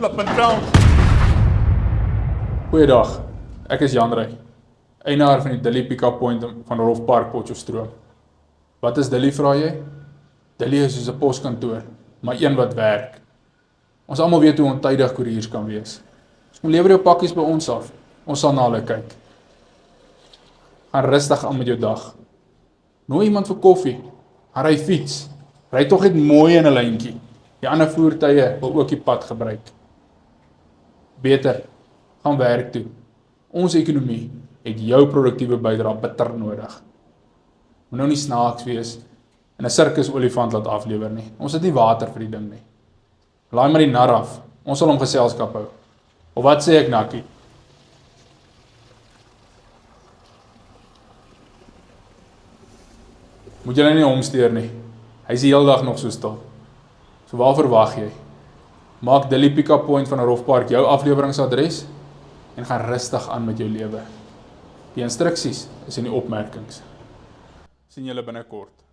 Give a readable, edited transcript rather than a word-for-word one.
flippin' drown. Goeiedag, ek is Jan Rey, eienaar van die Dilly Pick-up Point van Rolf Park, Potchefstroom. Wat is Dilly, vra jy? Dilly is soos 'n poskantoor, maar een wat werk. Ons almal weet hoe ontydig koeriers kan wees. Kom lewer jou pakkies by ons af, ons sal na hulle kyk. Gaan rustig aan met jou dag. Nooi iemand vir koffie, gaan ry fiets, ry tog net mooi in 'n lyntjie. Die ander voertuie wil ook die pad gebruik. Beter, gaan werk toe. Ons ekonomie het jou produktiewe bydrae bitter nodig. Moet nou nie snaaks wees en 'n sirkus olifant laat aflewer nie. Ons het nie water vir die ding nie. Laai maar die nar af, ons sal hom geselskap hou. Of wat sê ek, Nakkie? Moet jy nie hom steur nie. Hy is die hele dag nog so stil. So waar verwag jy? Maak Dilly Pick-up Point van Rolf Park jou afleweringsadres en gaan rustig aan met jou lewe. Die instruksies is in die opmerkings. Sien julle binnekort.